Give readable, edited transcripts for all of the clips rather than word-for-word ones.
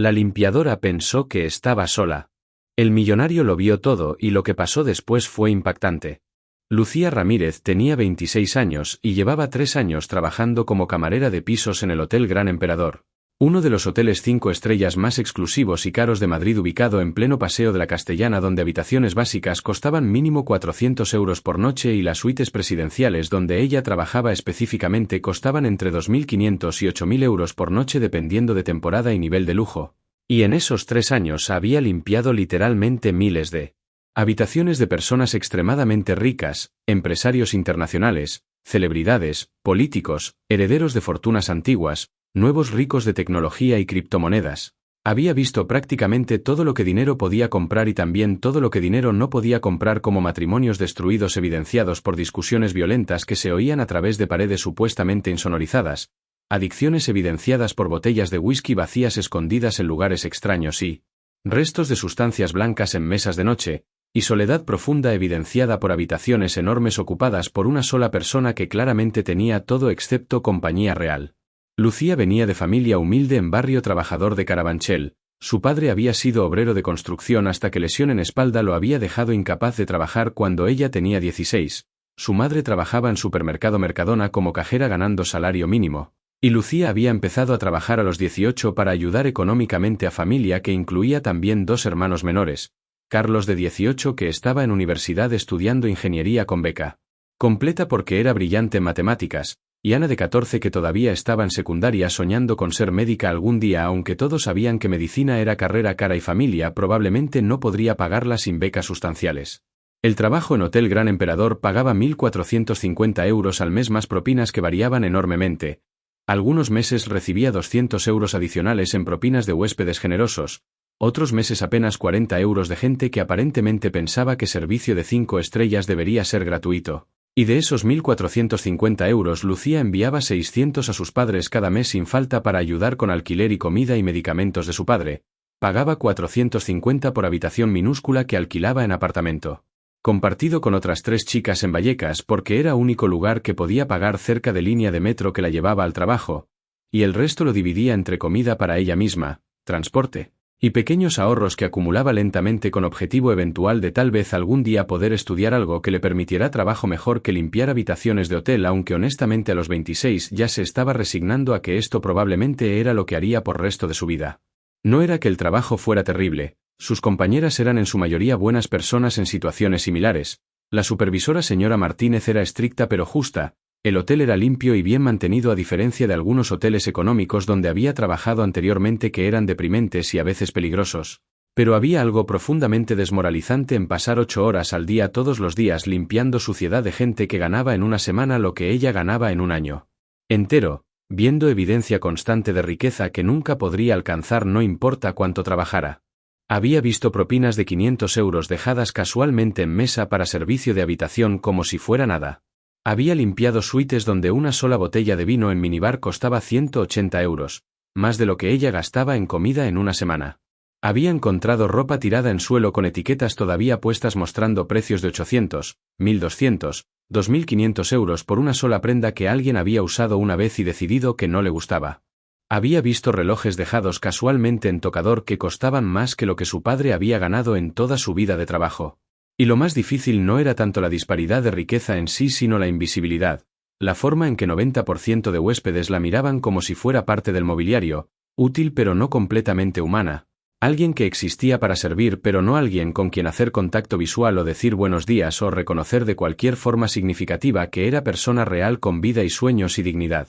La limpiadora pensó que estaba sola. El millonario lo vio todo y lo que pasó después fue impactante. Lucía Ramírez tenía 26 años y llevaba 3 años trabajando como camarera de pisos en el Hotel Gran Emperador, uno de los hoteles 5 estrellas más exclusivos y caros de Madrid, ubicado en pleno Paseo de la Castellana, donde habitaciones básicas costaban mínimo 400 euros por noche y las suites presidenciales donde ella trabajaba específicamente costaban entre 2.500 y 8.000 euros por noche dependiendo de temporada y nivel de lujo. Y en esos 3 años había limpiado literalmente miles de habitaciones de personas extremadamente ricas, empresarios internacionales, celebridades, políticos, herederos de fortunas antiguas, nuevos ricos de tecnología y criptomonedas. Había visto prácticamente todo lo que dinero podía comprar y también todo lo que dinero no podía comprar, como matrimonios destruidos evidenciados por discusiones violentas que se oían a través de paredes supuestamente insonorizadas, adicciones evidenciadas por botellas de whisky vacías escondidas en lugares extraños y restos de sustancias blancas en mesas de noche, y soledad profunda evidenciada por habitaciones enormes ocupadas por una sola persona que claramente tenía todo excepto compañía real. Lucía venía de familia humilde en barrio trabajador de Carabanchel. Su padre había sido obrero de construcción hasta que lesión en espalda lo había dejado incapaz de trabajar cuando ella tenía 16. Su madre trabajaba en supermercado Mercadona como cajera ganando salario mínimo, y Lucía había empezado a trabajar a los 18 para ayudar económicamente a familia que incluía también 2 hermanos menores, Carlos de 18 que estaba en universidad estudiando ingeniería con beca completa porque era brillante en matemáticas, y Ana de 14 que todavía estaba en secundaria soñando con ser médica algún día, aunque todos sabían que medicina era carrera cara y familia probablemente no podría pagarla sin becas sustanciales. El trabajo en Hotel Gran Emperador pagaba 1.450 euros al mes más propinas que variaban enormemente. Algunos meses recibía 200 euros adicionales en propinas de huéspedes generosos, otros meses apenas 40 euros de gente que aparentemente pensaba que servicio de 5 estrellas debería ser gratuito. Y de esos 1.450 euros Lucía enviaba 600 a sus padres cada mes sin falta para ayudar con alquiler y comida y medicamentos de su padre. Pagaba 450 por habitación minúscula que alquilaba en apartamento compartido con otras 3 chicas en Vallecas porque era único lugar que podía pagar cerca de línea de metro que la llevaba al trabajo, y el resto lo dividía entre comida para ella misma, transporte y pequeños ahorros que acumulaba lentamente con objetivo eventual de tal vez algún día poder estudiar algo que le permitiera trabajo mejor que limpiar habitaciones de hotel, aunque honestamente a los 26 ya se estaba resignando a que esto probablemente era lo que haría por resto de su vida. No era que el trabajo fuera terrible, sus compañeras eran en su mayoría buenas personas en situaciones similares, la supervisora señora Martínez era estricta pero justa, el hotel era limpio y bien mantenido a diferencia de algunos hoteles económicos donde había trabajado anteriormente que eran deprimentes y a veces peligrosos. Pero había algo profundamente desmoralizante en pasar 8 horas al día todos los días limpiando suciedad de gente que ganaba en una semana lo que ella ganaba en un año entero, viendo evidencia constante de riqueza que nunca podría alcanzar no importa cuánto trabajara. Había visto propinas de 500 euros dejadas casualmente en mesa para servicio de habitación como si fuera nada. Había limpiado suites donde una sola botella de vino en minibar costaba 180 euros, más de lo que ella gastaba en comida en una semana. Había encontrado ropa tirada en suelo con etiquetas todavía puestas mostrando precios de 800, 1.200, 2.500 euros por una sola prenda que alguien había usado una vez y decidido que no le gustaba. Había visto relojes dejados casualmente en tocador que costaban más que lo que su padre había ganado en toda su vida de trabajo. Y lo más difícil no era tanto la disparidad de riqueza en sí sino la invisibilidad, la forma en que 90% de huéspedes la miraban como si fuera parte del mobiliario, útil pero no completamente humana, alguien que existía para servir pero no alguien con quien hacer contacto visual o decir buenos días o reconocer de cualquier forma significativa que era persona real con vida y sueños y dignidad.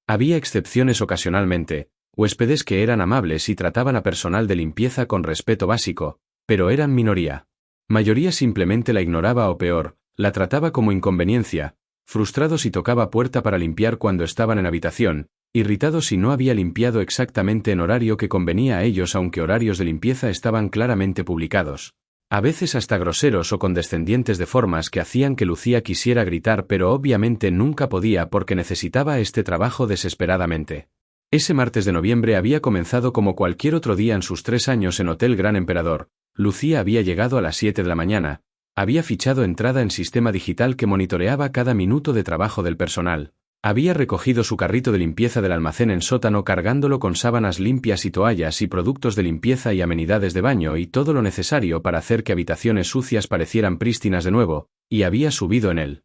Había excepciones ocasionalmente, huéspedes que eran amables y trataban a personal de limpieza con respeto básico, pero eran minoría. Mayoría simplemente la ignoraba o peor, la trataba como inconveniencia, frustrados si tocaba puerta para limpiar cuando estaban en habitación, irritados si no había limpiado exactamente en horario que convenía a ellos aunque horarios de limpieza estaban claramente publicados. A veces hasta groseros o condescendientes de formas que hacían que Lucía quisiera gritar pero obviamente nunca podía porque necesitaba este trabajo desesperadamente. Ese martes de noviembre había comenzado como cualquier otro día en sus 3 años en Hotel Gran Emperador. Lucía había llegado a las 7 de la mañana, había fichado entrada en sistema digital que monitoreaba cada minuto de trabajo del personal. Había recogido su carrito de limpieza del almacén en sótano cargándolo con sábanas limpias y toallas y productos de limpieza y amenidades de baño y todo lo necesario para hacer que habitaciones sucias parecieran prístinas de nuevo, y había subido en él.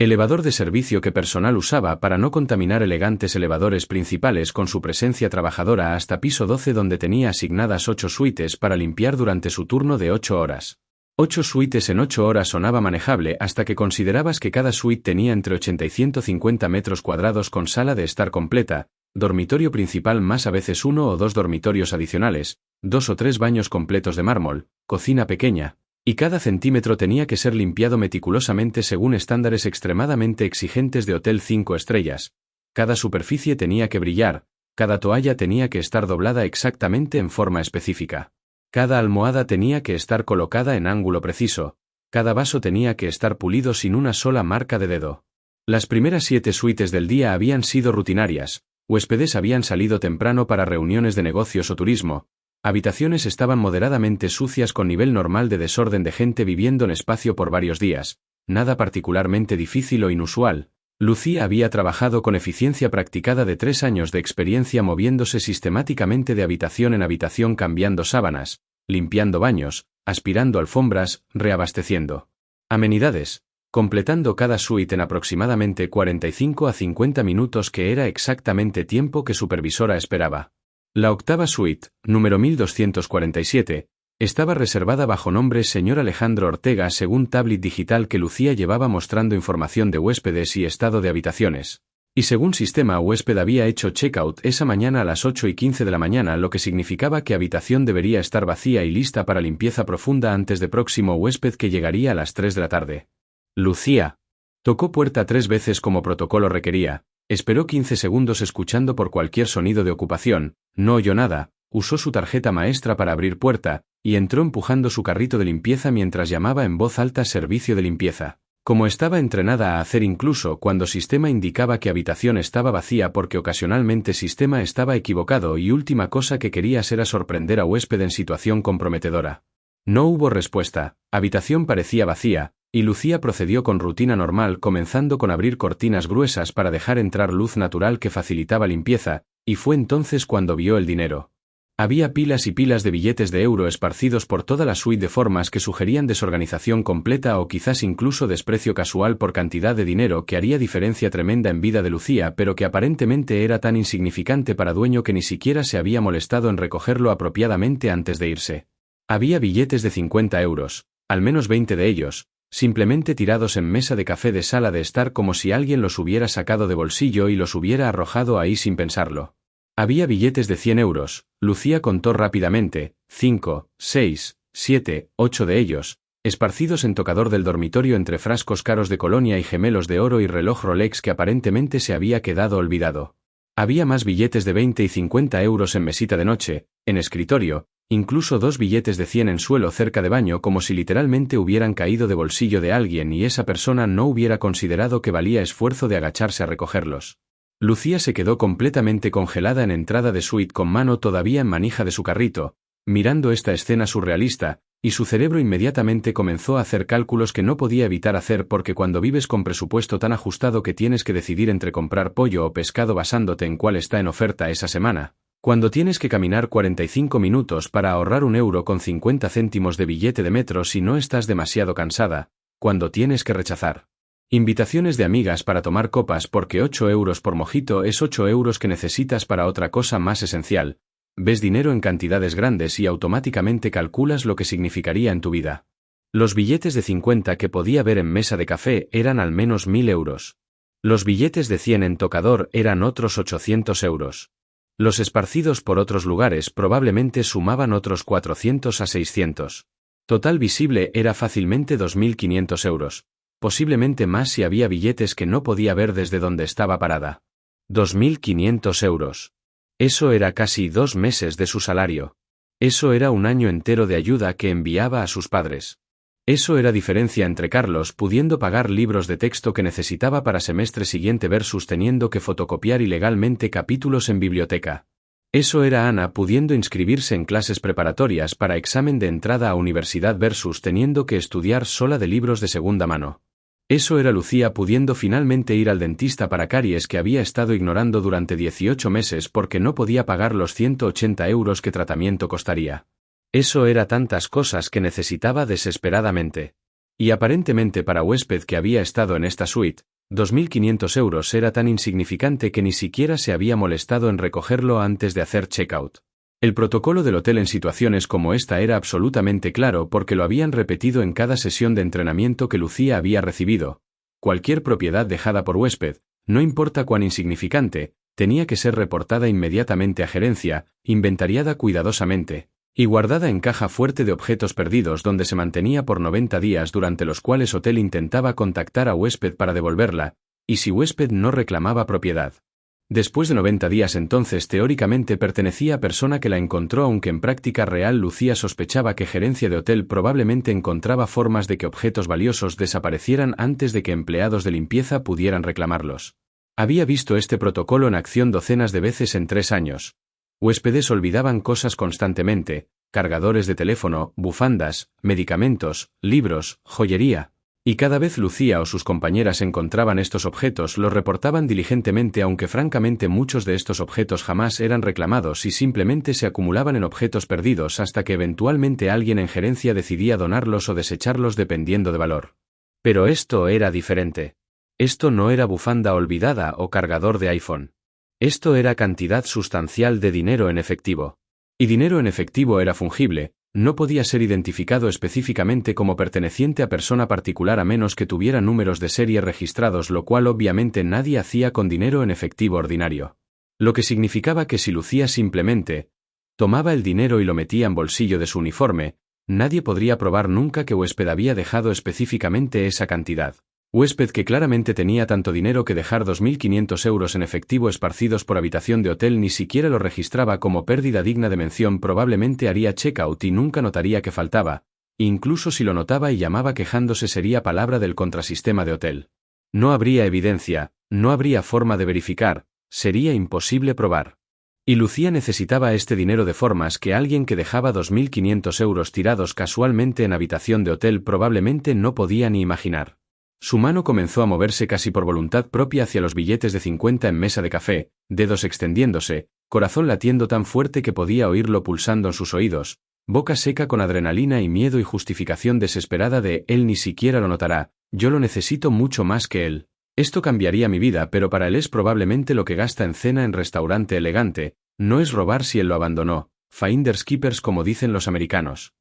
Elevador de servicio que personal usaba para no contaminar elegantes elevadores principales con su presencia trabajadora hasta piso 12 donde tenía asignadas 8 suites para limpiar durante su turno de 8 horas. 8 suites en 8 horas sonaba manejable hasta que considerabas que cada suite tenía entre 80 y 150 metros cuadrados con sala de estar completa, dormitorio principal más a veces 1 o 2 dormitorios adicionales, 2 o 3 baños completos de mármol, cocina pequeña, y cada centímetro tenía que ser limpiado meticulosamente según estándares extremadamente exigentes de hotel 5 estrellas. Cada superficie tenía que brillar, cada toalla tenía que estar doblada exactamente en forma específica. Cada almohada tenía que estar colocada en ángulo preciso, cada vaso tenía que estar pulido sin una sola marca de dedo. Las primeras 7 suites del día habían sido rutinarias, huéspedes habían salido temprano para reuniones de negocios o turismo, habitaciones estaban moderadamente sucias con nivel normal de desorden de gente viviendo en espacio por varios días, nada particularmente difícil o inusual. Lucía había trabajado con eficiencia practicada de 3 años de experiencia moviéndose sistemáticamente de habitación en habitación cambiando sábanas, limpiando baños, aspirando alfombras, reabasteciendo amenidades, completando cada suite en aproximadamente 45 a 50 minutos que era exactamente tiempo que supervisora esperaba. La octava suite, número 1247, estaba reservada bajo nombre Sr. Alejandro Ortega según tablet digital que Lucía llevaba mostrando información de huéspedes y estado de habitaciones. Y según sistema huésped había hecho checkout esa mañana a las 8:15 de la mañana, lo que significaba que habitación debería estar vacía y lista para limpieza profunda antes de próximo huésped que llegaría a las 3 de la tarde. Lucía tocó puerta 3 veces como protocolo requería, esperó 15 segundos escuchando por cualquier sonido de ocupación, no oyó nada, usó su tarjeta maestra para abrir puerta, y entró empujando su carrito de limpieza mientras llamaba en voz alta servicio de limpieza, como estaba entrenada a hacer incluso cuando sistema indicaba que habitación estaba vacía porque ocasionalmente sistema estaba equivocado y última cosa que quería era sorprender a huésped en situación comprometedora. No hubo respuesta, habitación parecía vacía, y Lucía procedió con rutina normal comenzando con abrir cortinas gruesas para dejar entrar luz natural que facilitaba limpieza, y fue entonces cuando vio el dinero. Había pilas y pilas de billetes de euro esparcidos por toda la suite de formas que sugerían desorganización completa o quizás incluso desprecio casual por cantidad de dinero que haría diferencia tremenda en vida de Lucía pero que aparentemente era tan insignificante para dueño que ni siquiera se había molestado en recogerlo apropiadamente antes de irse. Había billetes de 50 euros, al menos 20 de ellos, simplemente tirados en mesa de café de sala de estar como si alguien los hubiera sacado de bolsillo y los hubiera arrojado ahí sin pensarlo. Había billetes de 100 euros, Lucía contó rápidamente, 5, 6, 7, 8 de ellos, esparcidos en tocador del dormitorio entre frascos caros de colonia y gemelos de oro y reloj Rolex que aparentemente se había quedado olvidado. Había más billetes de 20 y 50 euros en mesita de noche, en escritorio, incluso 2 billetes de 100 en suelo cerca de baño como si literalmente hubieran caído de bolsillo de alguien y esa persona no hubiera considerado que valía esfuerzo de agacharse a recogerlos. Lucía se quedó completamente congelada en entrada de suite con mano todavía en manija de su carrito, mirando esta escena surrealista, y su cerebro inmediatamente comenzó a hacer cálculos que no podía evitar hacer porque cuando vives con presupuesto tan ajustado que tienes que decidir entre comprar pollo o pescado basándote en cuál está en oferta esa semana, cuando tienes que caminar 45 minutos para ahorrar 1,50 € de billete de metro si no estás demasiado cansada, cuando tienes que rechazar invitaciones de amigas para tomar copas porque 8 euros por mojito es 8 euros que necesitas para otra cosa más esencial. Ves dinero en cantidades grandes y automáticamente calculas lo que significaría en tu vida. Los billetes de 50 que podía ver en mesa de café eran al menos 1000 euros. Los billetes de 100 en tocador eran otros 800 euros. Los esparcidos por otros lugares probablemente sumaban otros 400 a 600. Total visible era fácilmente 2500 euros. Posiblemente más si había billetes que no podía ver desde donde estaba parada. 2500 euros. Eso era casi 2 meses de su salario. Eso era un año entero de ayuda que enviaba a sus padres. Eso era diferencia entre Carlos pudiendo pagar libros de texto que necesitaba para semestre siguiente versus teniendo que fotocopiar ilegalmente capítulos en biblioteca. Eso era Ana pudiendo inscribirse en clases preparatorias para examen de entrada a universidad versus teniendo que estudiar sola de libros de segunda mano. Eso era Lucía pudiendo finalmente ir al dentista para caries que había estado ignorando durante 18 meses porque no podía pagar los 180 euros que tratamiento costaría. Eso era tantas cosas que necesitaba desesperadamente. Y aparentemente para huésped que había estado en esta suite, 2.500 euros era tan insignificante que ni siquiera se había molestado en recogerlo antes de hacer checkout. El protocolo del hotel en situaciones como esta era absolutamente claro porque lo habían repetido en cada sesión de entrenamiento que Lucía había recibido. Cualquier propiedad dejada por huésped, no importa cuán insignificante, tenía que ser reportada inmediatamente a gerencia, inventariada cuidadosamente, y guardada en caja fuerte de objetos perdidos donde se mantenía por 90 días durante los cuales hotel intentaba contactar a huésped para devolverla, y si huésped no reclamaba propiedad. Después de 90 días entonces teóricamente pertenecía a persona que la encontró, aunque en práctica real Lucía sospechaba que gerencia de hotel probablemente encontraba formas de que objetos valiosos desaparecieran antes de que empleados de limpieza pudieran reclamarlos. Había visto este protocolo en acción docenas de veces en 3 años. Huéspedes olvidaban cosas constantemente, cargadores de teléfono, bufandas, medicamentos, libros, joyería. Y cada vez Lucía o sus compañeras encontraban estos objetos los reportaban diligentemente, aunque francamente muchos de estos objetos jamás eran reclamados y simplemente se acumulaban en objetos perdidos hasta que eventualmente alguien en gerencia decidía donarlos o desecharlos dependiendo de valor. Pero esto era diferente. Esto no era bufanda olvidada o cargador de iPhone. Esto era cantidad sustancial de dinero en efectivo. Y dinero en efectivo era fungible. No podía ser identificado específicamente como perteneciente a persona particular a menos que tuviera números de serie registrados, lo cual obviamente nadie hacía con dinero en efectivo ordinario. Lo que significaba que si Lucía simplemente tomaba el dinero y lo metía en bolsillo de su uniforme, nadie podría probar nunca que huésped había dejado específicamente esa cantidad. Huésped que claramente tenía tanto dinero que dejar 2.500 euros en efectivo esparcidos por habitación de hotel ni siquiera lo registraba como pérdida digna de mención. Probablemente haría checkout y nunca notaría que faltaba. Incluso si lo notaba y llamaba quejándose sería palabra del contrasistema de hotel. No habría evidencia, no habría forma de verificar, sería imposible probar. Y Lucía necesitaba este dinero de formas que alguien que dejaba 2.500 euros tirados casualmente en habitación de hotel probablemente no podía ni imaginar. Su mano comenzó a moverse casi por voluntad propia hacia los billetes de 50 en mesa de café, dedos extendiéndose, corazón latiendo tan fuerte que podía oírlo pulsando en sus oídos, boca seca con adrenalina y miedo y justificación desesperada de «él ni siquiera lo notará, yo lo necesito mucho más que él. Esto cambiaría mi vida, pero para él es probablemente lo que gasta en cena en restaurante elegante, no es robar si él lo abandonó, finders keepers como dicen los americanos».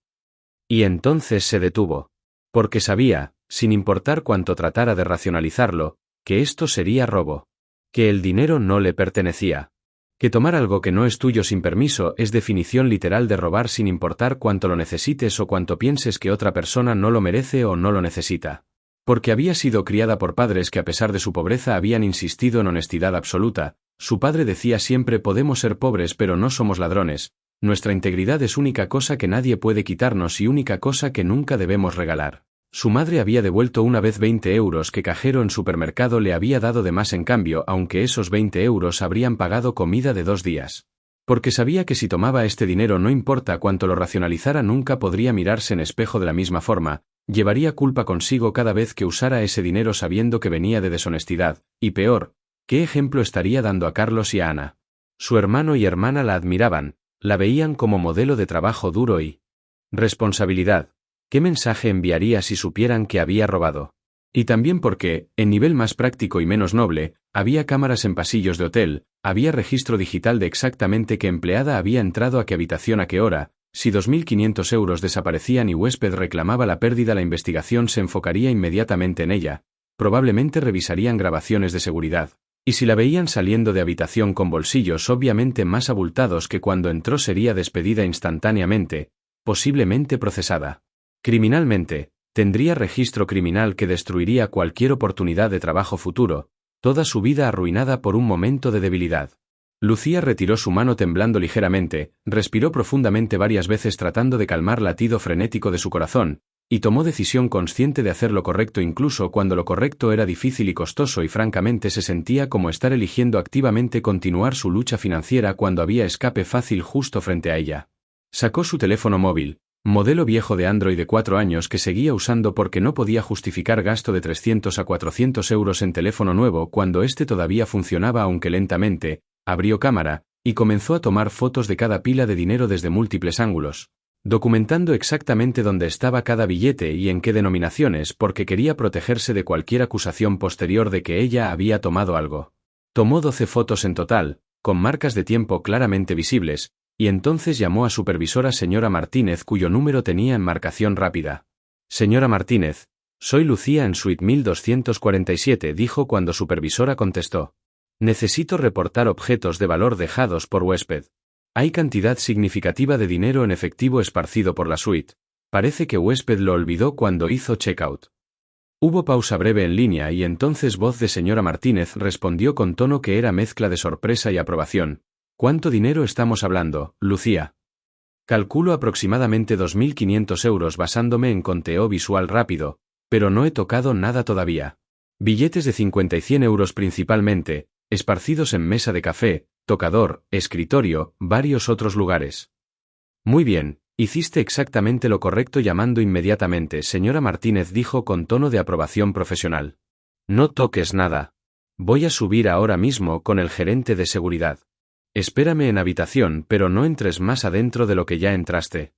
Y entonces se detuvo. Porque sabía, sin importar cuánto tratara de racionalizarlo, que esto sería robo. Que el dinero no le pertenecía. Que tomar algo que no es tuyo sin permiso es definición literal de robar sin importar cuánto lo necesites o cuánto pienses que otra persona no lo merece o no lo necesita. Porque había sido criada por padres que a pesar de su pobreza habían insistido en honestidad absoluta. Su padre decía siempre: podemos ser pobres pero no somos ladrones. Nuestra integridad es única cosa que nadie puede quitarnos y única cosa que nunca debemos regalar. Su madre había devuelto una vez 20 euros que cajero en supermercado le había dado de más en cambio, aunque esos 20 euros habrían pagado comida de 2 días. Porque sabía que si tomaba este dinero no importa cuánto lo racionalizara nunca podría mirarse en espejo de la misma forma, llevaría culpa consigo cada vez que usara ese dinero sabiendo que venía de deshonestidad, y peor, ¿qué ejemplo estaría dando a Carlos y a Ana? Su hermano y hermana la admiraban, la veían como modelo de trabajo duro y responsabilidad. ¿Qué mensaje enviaría si supieran que había robado? Y también porque, en nivel más práctico y menos noble, había cámaras en pasillos de hotel, había registro digital de exactamente qué empleada había entrado a qué habitación a qué hora. Si 2.500 euros desaparecían y huésped reclamaba la pérdida, la investigación se enfocaría inmediatamente en ella. Probablemente revisarían grabaciones de seguridad. Y si la veían saliendo de habitación con bolsillos obviamente más abultados que cuando entró sería despedida instantáneamente, posiblemente procesada. Criminalmente, tendría registro criminal que destruiría cualquier oportunidad de trabajo futuro, toda su vida arruinada por un momento de debilidad. Lucía retiró su mano temblando ligeramente, respiró profundamente varias veces tratando de calmar latido frenético de su corazón, y tomó decisión consciente de hacer lo correcto incluso cuando lo correcto era difícil y costoso y francamente se sentía como estar eligiendo activamente continuar su lucha financiera cuando había escape fácil justo frente a ella. Sacó su teléfono móvil. Modelo viejo de Android de 4 años que seguía usando porque no podía justificar gasto de 300 a 400 euros en teléfono nuevo cuando este todavía funcionaba aunque lentamente. Abrió cámara y comenzó a tomar fotos de cada pila de dinero desde múltiples ángulos, documentando exactamente dónde estaba cada billete y en qué denominaciones porque quería protegerse de cualquier acusación posterior de que ella había tomado algo. Tomó 12 fotos en total, con marcas de tiempo claramente visibles, y entonces llamó a supervisora señora Martínez cuyo número tenía en marcación rápida. Señora Martínez, soy Lucía en suite 1247, dijo cuando supervisora contestó. Necesito reportar objetos de valor dejados por huésped. Hay cantidad significativa de dinero en efectivo esparcido por la suite. Parece que huésped lo olvidó cuando hizo checkout. Hubo pausa breve en línea y entonces voz de señora Martínez respondió con tono que era mezcla de sorpresa y aprobación. ¿Cuánto dinero estamos hablando, Lucía? Calculo aproximadamente 2.500 euros basándome en conteo visual rápido, pero no he tocado nada todavía. Billetes de 50 y 100 euros principalmente, esparcidos en mesa de café, tocador, escritorio, varios otros lugares. Muy bien, hiciste exactamente lo correcto llamando inmediatamente, señora Martínez dijo con tono de aprobación profesional. No toques nada. Voy a subir ahora mismo con el gerente de seguridad. Espérame en habitación, pero no entres más adentro de lo que ya entraste.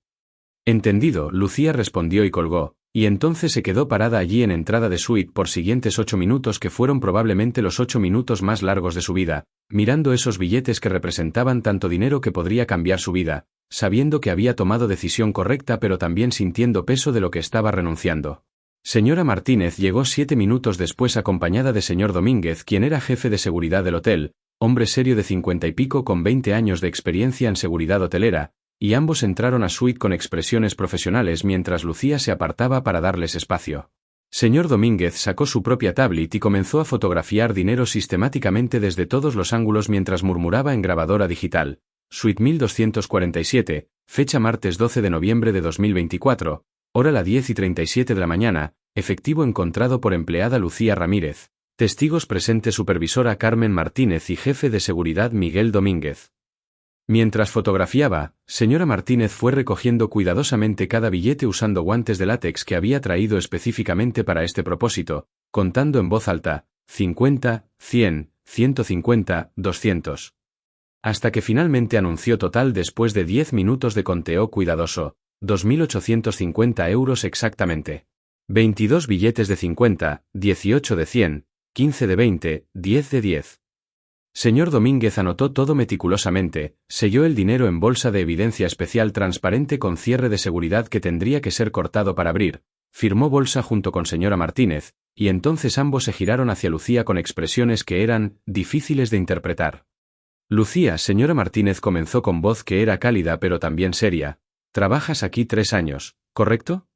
Entendido, Lucía respondió y colgó, y entonces se quedó parada allí en entrada de suite por siguientes 8 minutos que fueron probablemente los 8 minutos más largos de su vida, mirando esos billetes que representaban tanto dinero que podría cambiar su vida, sabiendo que había tomado decisión correcta pero también sintiendo peso de lo que estaba renunciando. Señora Martínez llegó 7 minutos después acompañada de señor Domínguez, quien era jefe de seguridad del hotel, hombre serio de 50 y pico con 20 años de experiencia en seguridad hotelera, y ambos entraron a suite con expresiones profesionales mientras Lucía se apartaba para darles espacio. Señor Domínguez sacó su propia tablet y comenzó a fotografiar dinero sistemáticamente desde todos los ángulos mientras murmuraba en grabadora digital. Suite 1247, fecha martes 12 de noviembre de 2024, hora la 10:37 de la mañana, efectivo encontrado por empleada Lucía Ramírez. Testigos presentes supervisora Carmen Martínez y jefe de seguridad Miguel Domínguez. Mientras fotografiaba, señora Martínez fue recogiendo cuidadosamente cada billete usando guantes de látex que había traído específicamente para este propósito, contando en voz alta, 50, 100, 150, 200. Hasta que finalmente anunció total después de 10 minutos de conteo cuidadoso, 2.850 euros exactamente. 22 billetes de 50, 18 de 100, 15 de 20, 10 de 10. Señor Domínguez anotó todo meticulosamente, selló el dinero en bolsa de evidencia especial transparente con cierre de seguridad que tendría que ser cortado para abrir, firmó bolsa junto con señora Martínez, y entonces ambos se giraron hacia Lucía con expresiones que eran difíciles de interpretar. Lucía, señora Martínez comenzó con voz que era cálida pero también seria. Trabajas aquí 3 años, ¿correcto?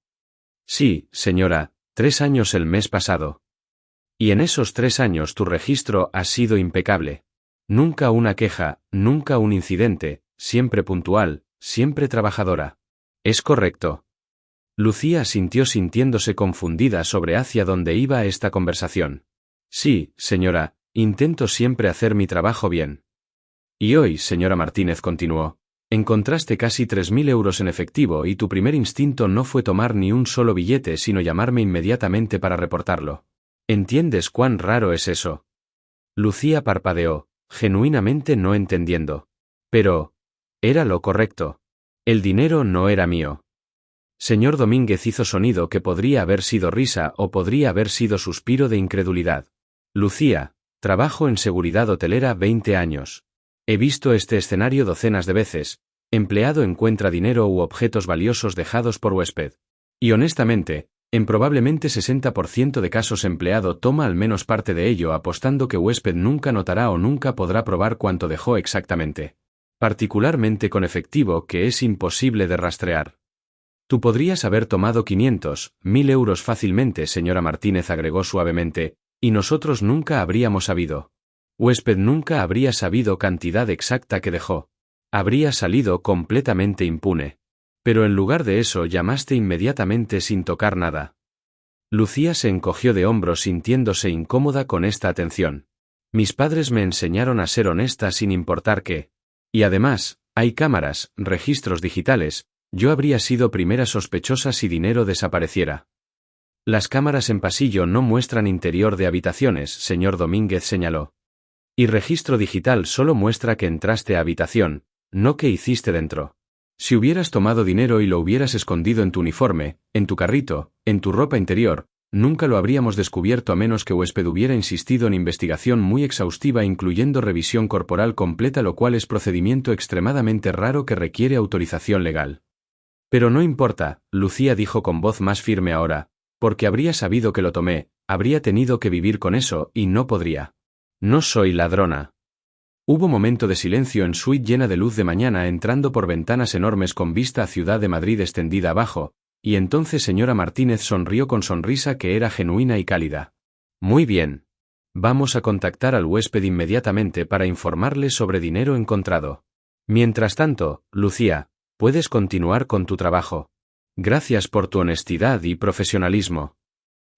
Sí, señora, 3 años el mes pasado. Y en esos 3 años tu registro ha sido impecable. Nunca una queja, nunca un incidente, siempre puntual, siempre trabajadora. ¿Es correcto? Lucía asintió sintiéndose confundida sobre hacia dónde iba esta conversación. Sí, señora, intento siempre hacer mi trabajo bien. Y hoy, señora Martínez continuó, encontraste casi 3.000 euros en efectivo y tu primer instinto no fue tomar ni un solo billete sino llamarme inmediatamente para reportarlo. ¿Entiendes cuán raro es eso? Lucía parpadeó, genuinamente no entendiendo. Pero, era lo correcto. El dinero no era mío. Señor Domínguez hizo sonido que podría haber sido risa o podría haber sido suspiro de incredulidad. Lucía, trabajo en seguridad hotelera 20 años. He visto este escenario docenas de veces. Empleado encuentra dinero u objetos valiosos dejados por huésped. Y honestamente, en probablemente 60% de casos empleado toma al menos parte de ello apostando que huésped nunca notará o nunca podrá probar cuánto dejó exactamente. Particularmente con efectivo que es imposible de rastrear. Tú podrías haber tomado 500, 1.000 euros fácilmente, señora Martínez agregó suavemente, y nosotros nunca habríamos sabido. Huésped nunca habría sabido cantidad exacta que dejó. Habría salido completamente impune. Pero en lugar de eso llamaste inmediatamente sin tocar nada. Lucía se encogió de hombros sintiéndose incómoda con esta atención. Mis padres me enseñaron a ser honesta sin importar qué. Y además, hay cámaras, registros digitales, Yo habría sido primera sospechosa si dinero desapareciera. Las cámaras en pasillo no muestran interior de habitaciones, señor Domínguez señaló. Y registro digital solo muestra que entraste a habitación, no que hiciste dentro. Si hubieras tomado dinero y lo hubieras escondido en tu uniforme, en tu carrito, en tu ropa interior, nunca lo habríamos descubierto a menos que huésped hubiera insistido en investigación muy exhaustiva incluyendo revisión corporal completa, lo cual es procedimiento extremadamente raro que requiere autorización legal. Pero no importa, Lucía dijo con voz más firme ahora, porque habría sabido que lo tomé, habría tenido que vivir con eso y no podría. No soy ladrona. Hubo momento de silencio en suite llena de luz de mañana entrando por ventanas enormes con vista a Ciudad de Madrid extendida abajo, y entonces señora Martínez sonrió con sonrisa que era genuina y cálida. Muy bien. Vamos a contactar al huésped inmediatamente para informarle sobre dinero encontrado. Mientras tanto, Lucía, puedes continuar con tu trabajo. Gracias por tu honestidad y profesionalismo.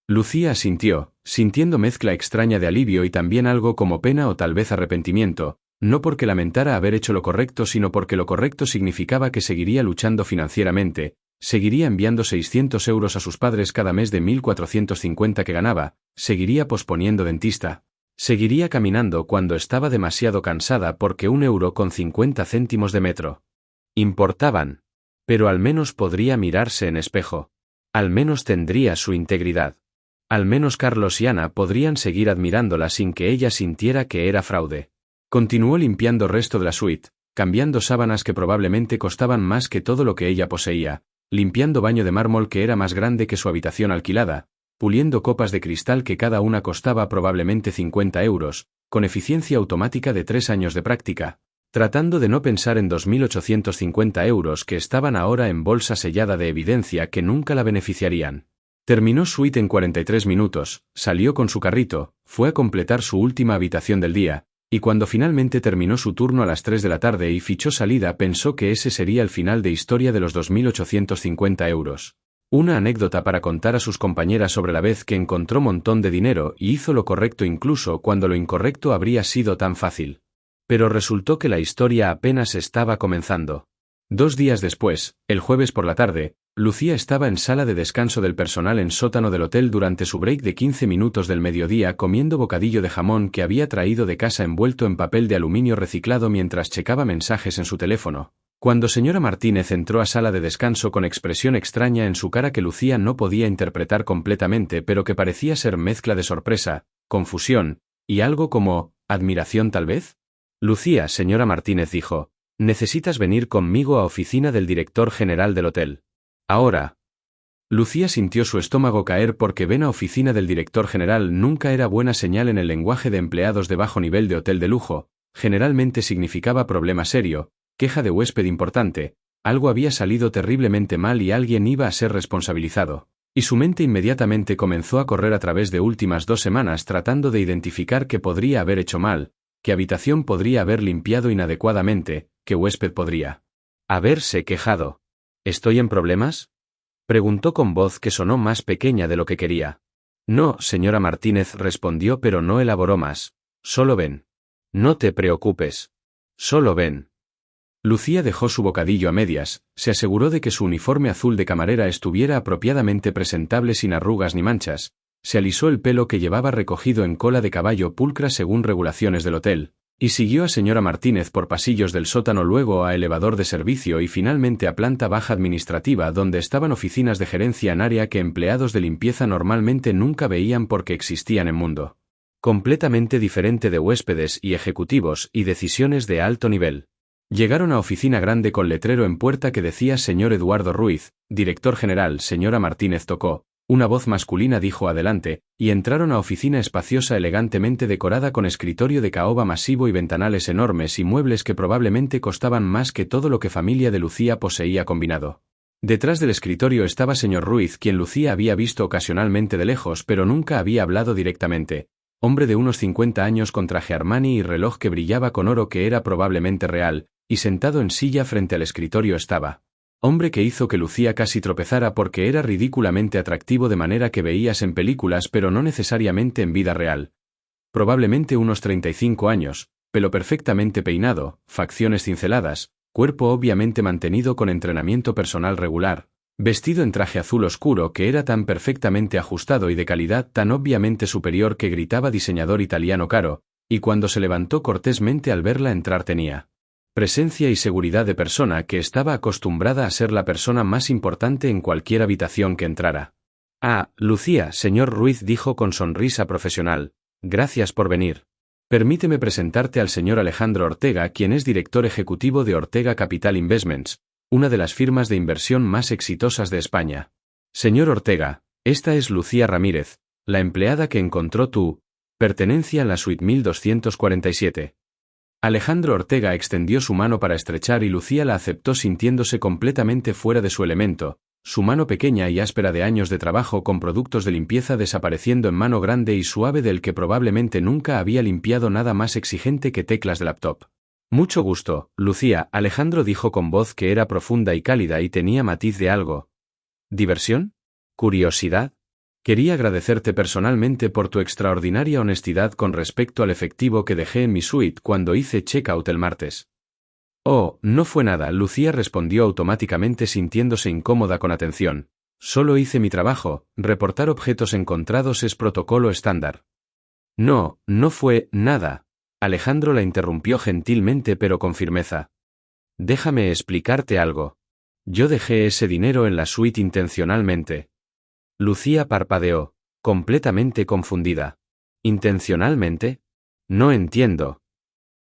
Lucía asintió, sintiendo mezcla extraña de alivio y también algo como pena o tal vez arrepentimiento, no porque lamentara haber hecho lo correcto sino porque lo correcto significaba que seguiría luchando financieramente, seguiría enviando 600 euros a sus padres cada mes de 1.450 que ganaba, seguiría posponiendo dentista, seguiría caminando cuando estaba demasiado cansada porque 1,50 € de metro. Importaban. Pero al menos podría mirarse en espejo. Al menos tendría su integridad. Al menos Carlos y Ana podrían seguir admirándola sin que ella sintiera que era fraude. Continuó limpiando resto de la suite, cambiando sábanas que probablemente costaban más que todo lo que ella poseía, limpiando baño de mármol que era más grande que su habitación alquilada, puliendo copas de cristal que cada una costaba probablemente 50 euros, con eficiencia automática de 3 años de práctica, tratando de no pensar en 2.850 euros que estaban ahora en bolsa sellada de evidencia que nunca la beneficiarían. Terminó suite en 43 minutos, salió con su carrito, fue a completar su última habitación del día, y cuando finalmente terminó su turno a las 3 de la tarde y fichó salida pensó que ese sería el final de historia de los 2.850 euros. Una anécdota para contar a sus compañeras sobre la vez que encontró montón de dinero y hizo lo correcto incluso cuando lo incorrecto habría sido tan fácil. Pero resultó que la historia apenas estaba comenzando. 2 días después, el jueves por la tarde, Lucía estaba en sala de descanso del personal en sótano del hotel durante su break de 15 minutos del mediodía comiendo bocadillo de jamón que había traído de casa envuelto en papel de aluminio reciclado mientras checaba mensajes en su teléfono, cuando señora Martínez entró a sala de descanso con expresión extraña en su cara que Lucía no podía interpretar completamente pero que parecía ser mezcla de sorpresa, confusión, y algo como, admiración tal vez. Lucía, señora Martínez dijo, necesitas venir conmigo a oficina del director general del hotel. Ahora. Lucía sintió su estómago caer porque ven a oficina del director general nunca era buena señal en el lenguaje de empleados de bajo nivel de hotel de lujo, generalmente significaba problema serio, queja de huésped importante, algo había salido terriblemente mal y alguien iba a ser responsabilizado, y su mente inmediatamente comenzó a correr a través de últimas 2 semanas tratando de identificar qué podría haber hecho mal, qué habitación podría haber limpiado inadecuadamente, qué huésped podría haberse quejado. ¿Estoy en problemas?, preguntó con voz que sonó más pequeña de lo que quería. No, señora Martínez respondió pero no elaboró más. Solo ven. No te preocupes. Solo ven. Lucía dejó su bocadillo a medias, se aseguró de que su uniforme azul de camarera estuviera apropiadamente presentable sin arrugas ni manchas, se alisó el pelo que llevaba recogido en cola de caballo pulcra según regulaciones del hotel, y siguió a señora Martínez por pasillos del sótano luego a elevador de servicio y finalmente a planta baja administrativa donde estaban oficinas de gerencia en área que empleados de limpieza normalmente nunca veían porque existían en mundo completamente diferente de huéspedes y ejecutivos y decisiones de alto nivel. Llegaron a oficina grande con letrero en puerta que decía señor Eduardo Ruiz, director general. Señora Martínez tocó. Una voz masculina dijo adelante, y entraron a oficina espaciosa elegantemente decorada con escritorio de caoba masivo y ventanales enormes y muebles que probablemente costaban más que todo lo que familia de Lucía poseía combinado. Detrás del escritorio estaba señor Ruiz, quien Lucía había visto ocasionalmente de lejos pero nunca había hablado directamente. Hombre de unos 50 años con traje Armani y reloj que brillaba con oro que era probablemente real, y sentado en silla frente al escritorio estaba. Hombre que hizo que Lucía casi tropezara porque era ridículamente atractivo de manera que veías en películas pero no necesariamente en vida real. Probablemente unos 35 años, pelo perfectamente peinado, facciones cinceladas, cuerpo obviamente mantenido con entrenamiento personal regular, vestido en traje azul oscuro que era tan perfectamente ajustado y de calidad tan obviamente superior que gritaba diseñador italiano caro, y cuando se levantó cortésmente al verla entrar tenía presencia y seguridad de persona que estaba acostumbrada a ser la persona más importante en cualquier habitación que entrara. Ah, Lucía, señor Ruiz dijo con sonrisa profesional, gracias por venir. Permíteme presentarte al señor Alejandro Ortega, quien es director ejecutivo de Ortega Capital Investments, una de las firmas de inversión más exitosas de España. Señor Ortega, esta es Lucía Ramírez, la empleada que encontró tu pertenencia en la suite 1247. Alejandro Ortega extendió su mano para estrechar y Lucía la aceptó sintiéndose completamente fuera de su elemento, su mano pequeña y áspera de años de trabajo con productos de limpieza desapareciendo en mano grande y suave del que probablemente nunca había limpiado nada más exigente que teclas de laptop. Mucho gusto, Lucía, Alejandro dijo con voz que era profunda y cálida y tenía matiz de algo. ¿Diversión? ¿Curiosidad? Quería agradecerte personalmente por tu extraordinaria honestidad con respecto al efectivo que dejé en mi suite cuando hice check-out el martes. Oh, no fue nada, Lucía respondió automáticamente sintiéndose incómoda con atención. Solo hice mi trabajo, reportar objetos encontrados es protocolo estándar. No, no fue nada. Alejandro la interrumpió gentilmente pero con firmeza. Déjame explicarte algo. Yo dejé ese dinero en la suite intencionalmente. Lucía parpadeó, completamente confundida. ¿Intencionalmente? No entiendo.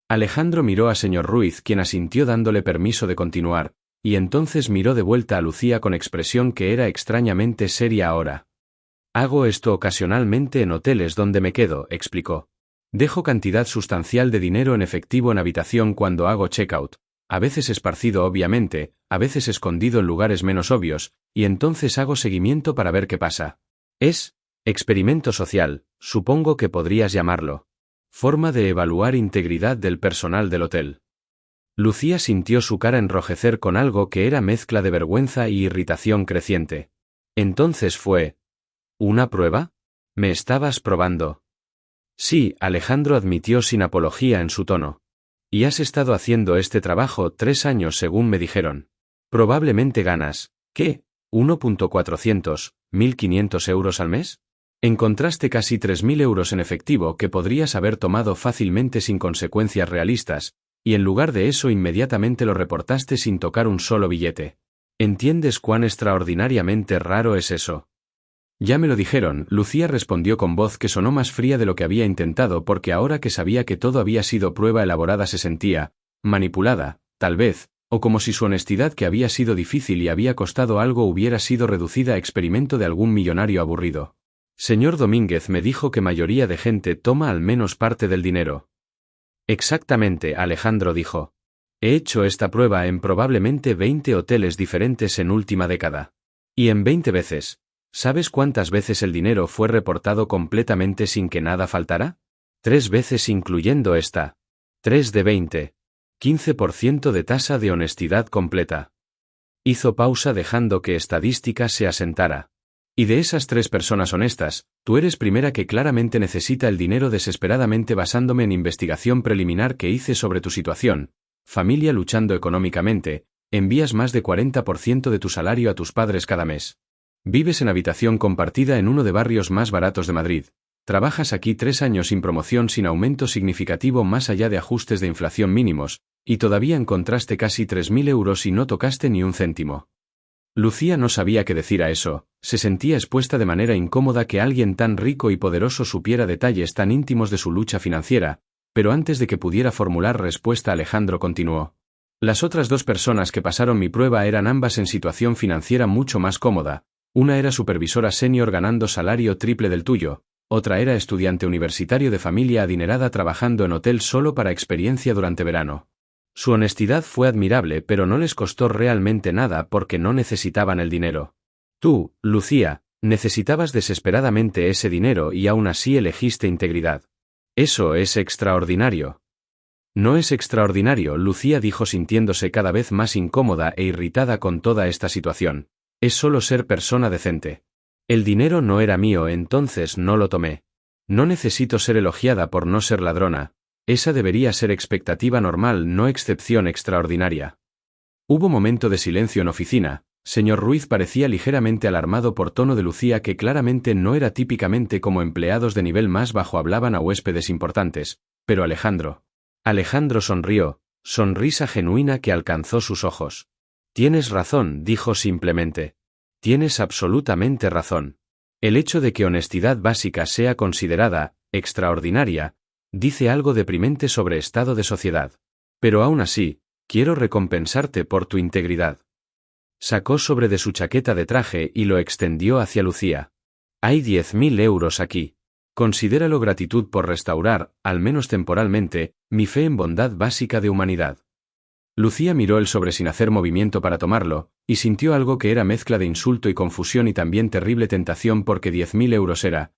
Alejandro miró a señor Ruiz, quien asintió dándole permiso de continuar, y entonces miró de vuelta a Lucía con expresión que era extrañamente seria ahora. Hago esto ocasionalmente en hoteles donde me quedo, explicó. Dejo cantidad sustancial de dinero en efectivo en habitación cuando hago checkout, a veces esparcido obviamente, a veces escondido en lugares menos obvios, y entonces hago seguimiento para ver qué pasa. Es experimento social, supongo que podrías llamarlo. Forma de evaluar integridad del personal del hotel. Lucía sintió su cara enrojecer con algo que era mezcla de vergüenza y irritación creciente. Entonces fue... ¿una prueba? ¿Me estabas probando? Sí, Alejandro admitió sin apología en su tono. Y has estado haciendo este trabajo 3 años según me dijeron. Probablemente ganas, ¿qué? 1.400, 1.500 euros al mes? Encontraste casi 3.000 euros en efectivo que podrías haber tomado fácilmente sin consecuencias realistas, y en lugar de eso inmediatamente lo reportaste sin tocar un solo billete. ¿Entiendes cuán extraordinariamente raro es eso? Ya me lo dijeron, Lucía respondió con voz que sonó más fría de lo que había intentado porque ahora que sabía que todo había sido prueba elaborada se sentía manipulada, tal vez, o como si su honestidad que había sido difícil y había costado algo hubiera sido reducida a experimento de algún millonario aburrido. Señor Domínguez me dijo que mayoría de gente toma al menos parte del dinero. Exactamente, Alejandro dijo. He hecho esta prueba en probablemente 20 hoteles diferentes en última década. Y en 20 veces. ¿Sabes cuántas veces el dinero fue reportado completamente sin que nada faltara? 3 veces incluyendo esta. 3 de 20. 15% de tasa de honestidad completa. Hizo pausa dejando que estadística se asentara. Y de esas 3 personas honestas, tú eres primera que claramente necesita el dinero desesperadamente basándome en investigación preliminar que hice sobre tu situación, familia luchando económicamente, envías más de 40% de tu salario a tus padres cada mes. Vives en habitación compartida en uno de barrios más baratos de Madrid. Trabajas aquí 3 años sin promoción sin aumento significativo más allá de ajustes de inflación mínimos, y todavía encontraste casi 3.000 euros y no tocaste ni un céntimo. Lucía no sabía qué decir a eso, se sentía expuesta de manera incómoda que alguien tan rico y poderoso supiera detalles tan íntimos de su lucha financiera, pero antes de que pudiera formular respuesta Alejandro continuó. Las otras 2 personas que pasaron mi prueba eran ambas en situación financiera mucho más cómoda. Una era supervisora senior ganando salario triple del tuyo, otra era estudiante universitario de familia adinerada trabajando en hotel solo para experiencia durante verano. Su honestidad fue admirable pero no les costó realmente nada porque no necesitaban el dinero. Tú, Lucía, necesitabas desesperadamente ese dinero y aún así elegiste integridad. Eso es extraordinario. No es extraordinario, Lucía dijo sintiéndose cada vez más incómoda e irritada con toda esta situación. Es solo ser persona decente. El dinero no era mío, entonces no lo tomé. No necesito ser elogiada por no ser ladrona. Esa debería ser expectativa normal, no excepción extraordinaria. Hubo momento de silencio en oficina. Señor Ruiz parecía ligeramente alarmado por tono de Lucía que claramente no era típicamente como empleados de nivel más bajo hablaban a huéspedes importantes, pero Alejandro sonrió, sonrisa genuina que alcanzó sus ojos. Tienes razón, dijo simplemente. Tienes absolutamente razón. El hecho de que honestidad básica sea considerada extraordinaria, dice algo deprimente sobre estado de sociedad. Pero aún así, quiero recompensarte por tu integridad. Sacó sobre de su chaqueta de traje y lo extendió hacia Lucía. Hay 10.000 euros aquí. Considéralo gratitud por restaurar, al menos temporalmente, mi fe en bondad básica de humanidad. Lucía miró el sobre sin hacer movimiento para tomarlo, y sintió algo que era mezcla de insulto y confusión y también terrible tentación porque 10.000 euros era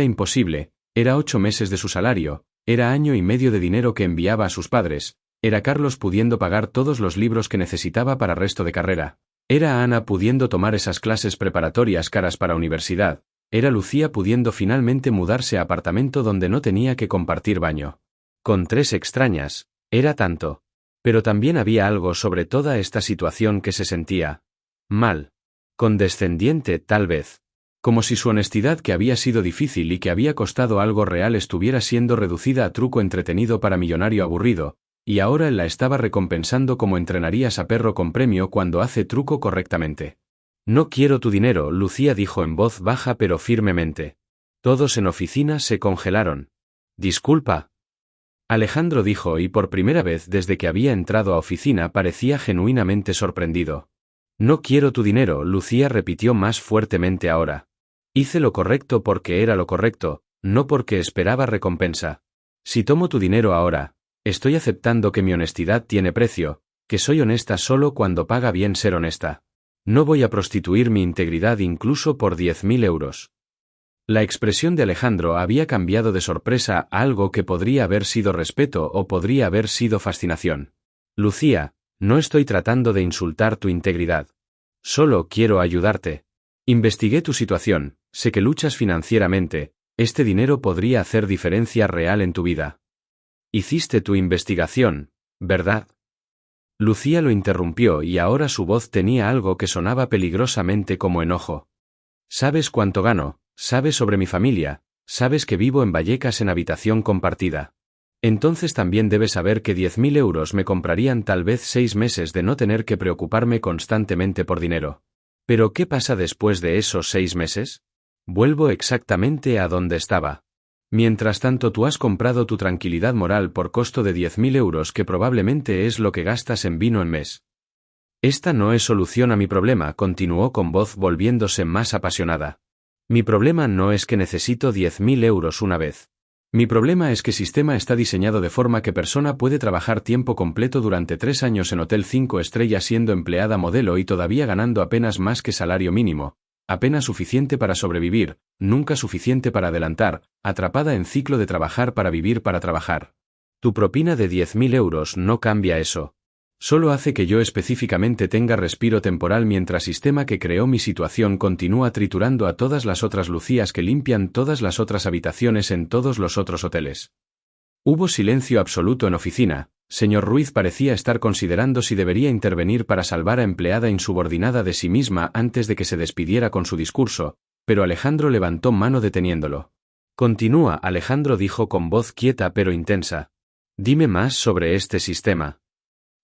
imposible, era 8 meses de su salario, era año y medio de dinero que enviaba a sus padres, era Carlos pudiendo pagar todos los libros que necesitaba para resto de carrera, era Ana pudiendo tomar esas clases preparatorias caras para universidad, era Lucía pudiendo finalmente mudarse a apartamento donde no tenía que compartir baño. Con 3 extrañas, era tanto. Pero también había algo sobre toda esta situación que se sentía mal. Condescendiente, tal vez. Como si su honestidad que había sido difícil y que había costado algo real estuviera siendo reducida a truco entretenido para millonario aburrido, y ahora él la estaba recompensando como entrenarías a perro con premio cuando hace truco correctamente. No quiero tu dinero, Lucía dijo en voz baja pero firmemente. Todos en oficina se congelaron. Disculpa. Alejandro dijo y por primera vez desde que había entrado a oficina parecía genuinamente sorprendido. No quiero tu dinero, Lucía repitió más fuertemente ahora. Hice lo correcto porque era lo correcto, no porque esperaba recompensa. Si tomo tu dinero ahora, estoy aceptando que mi honestidad tiene precio, que soy honesta solo cuando paga bien ser honesta. No voy a prostituir mi integridad incluso por 10.000 euros. La expresión de Alejandro había cambiado de sorpresa a algo que podría haber sido respeto o podría haber sido fascinación. Lucía, no estoy tratando de insultar tu integridad. Solo quiero ayudarte. Investigué tu situación, sé que luchas financieramente, este dinero podría hacer diferencia real en tu vida. Hiciste tu investigación, ¿verdad? Lucía lo interrumpió y ahora su voz tenía algo que sonaba peligrosamente como enojo. ¿Sabes cuánto gano? Sabes sobre mi familia, sabes que vivo en Vallecas en habitación compartida. Entonces también debes saber que 10.000 euros me comprarían tal vez 6 meses de no tener que preocuparme constantemente por dinero. ¿Pero qué pasa después de esos 6 meses? Vuelvo exactamente a donde estaba. Mientras tanto tú has comprado tu tranquilidad moral por costo de 10.000 euros que probablemente es lo que gastas en vino en mes. Esta no es solución a mi problema, continuó con voz volviéndose más apasionada. Mi problema no es que necesito 10.000 euros una vez. Mi problema es que sistema está diseñado de forma que persona puede trabajar tiempo completo durante 3 años en hotel 5 estrellas siendo empleada modelo y todavía ganando apenas más que salario mínimo, apenas suficiente para sobrevivir, nunca suficiente para adelantar, atrapada en ciclo de trabajar para vivir para trabajar. Tu propina de 10.000 euros no cambia eso. Solo hace que yo específicamente tenga respiro temporal mientras sistema que creó mi situación continúa triturando a todas las otras Lucías que limpian todas las otras habitaciones en todos los otros hoteles. Hubo silencio absoluto en oficina. Señor Ruiz parecía estar considerando si debería intervenir para salvar a empleada insubordinada de sí misma antes de que se despidiera con su discurso, pero Alejandro levantó mano deteniéndolo. Continúa, Alejandro dijo con voz quieta pero intensa. Dime más sobre este sistema.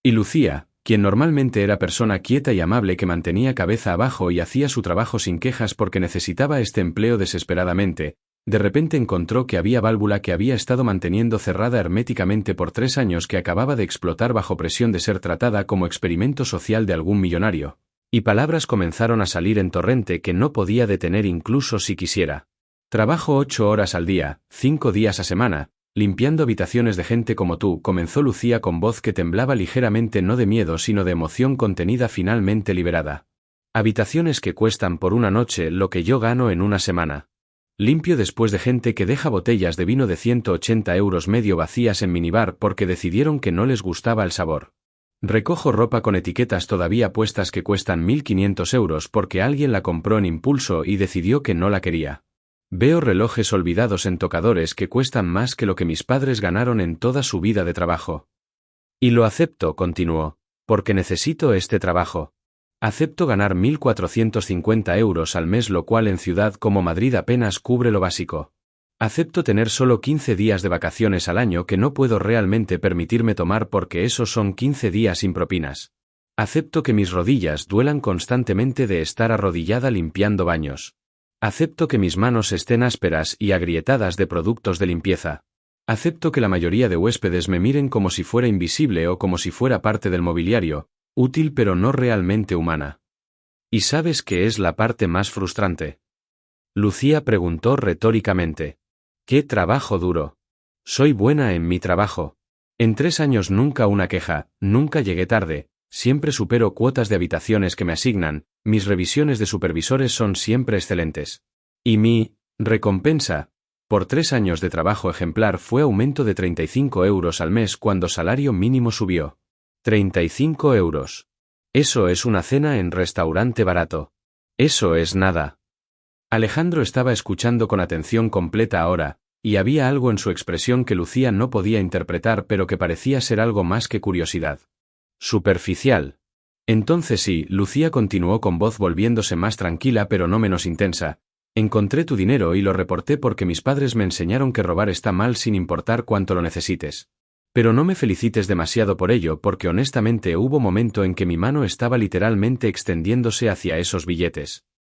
Y Lucía, quien normalmente era persona quieta y amable que mantenía cabeza abajo y hacía su trabajo sin quejas porque necesitaba este empleo desesperadamente, de repente encontró que había válvula que había estado manteniendo cerrada herméticamente por 3 años que acababa de explotar bajo presión de ser tratada como experimento social de algún millonario. Y palabras comenzaron a salir en torrente que no podía detener incluso si quisiera. Trabajo 8 horas al día, 5 días a semana, limpiando habitaciones de gente como tú, comenzó Lucía con voz que temblaba ligeramente no de miedo sino de emoción contenida finalmente liberada. Habitaciones que cuestan por una noche lo que yo gano en una semana. Limpio después de gente que deja botellas de vino de 180 euros medio vacías en minibar porque decidieron que no les gustaba el sabor. Recojo ropa con etiquetas todavía puestas que cuestan 1.500 euros porque alguien la compró en impulso y decidió que no la quería. Veo relojes olvidados en tocadores que cuestan más que lo que mis padres ganaron en toda su vida de trabajo. Y lo acepto, continuó. Porque necesito este trabajo. Acepto ganar 1.450 euros al mes, lo cual en ciudad como Madrid apenas cubre lo básico. Acepto tener solo 15 días de vacaciones al año que no puedo realmente permitirme tomar porque esos son 15 días sin propinas. Acepto que mis rodillas duelan constantemente de estar arrodillada limpiando baños. Acepto que mis manos estén ásperas y agrietadas de productos de limpieza. Acepto que la mayoría de huéspedes me miren como si fuera invisible o como si fuera parte del mobiliario, útil pero no realmente humana. ¿Y sabes qué es la parte más frustrante? Lucía preguntó retóricamente. ¡Qué trabajo duro! Soy buena en mi trabajo. En 3 años nunca una queja, nunca llegué tarde, siempre supero cuotas de habitaciones que me asignan, mis revisiones de supervisores son siempre excelentes. Y mi recompensa, por 3 años de trabajo ejemplar, fue aumento de 35 euros al mes cuando salario mínimo subió. 35 euros. Eso es una cena en restaurante barato. Eso es nada. Alejandro estaba escuchando con atención completa ahora, y había algo en su expresión que Lucía no podía interpretar pero que parecía ser algo más que curiosidad. Superficial. Entonces sí, Lucía continuó con voz volviéndose más tranquila pero no menos intensa. Encontré tu dinero y lo reporté porque mis padres me enseñaron que robar está mal sin importar cuánto lo necesites. Pero no me felicites demasiado por ello porque honestamente hubo momento en que mi mano estaba literalmente extendiéndose hacia esos billetes.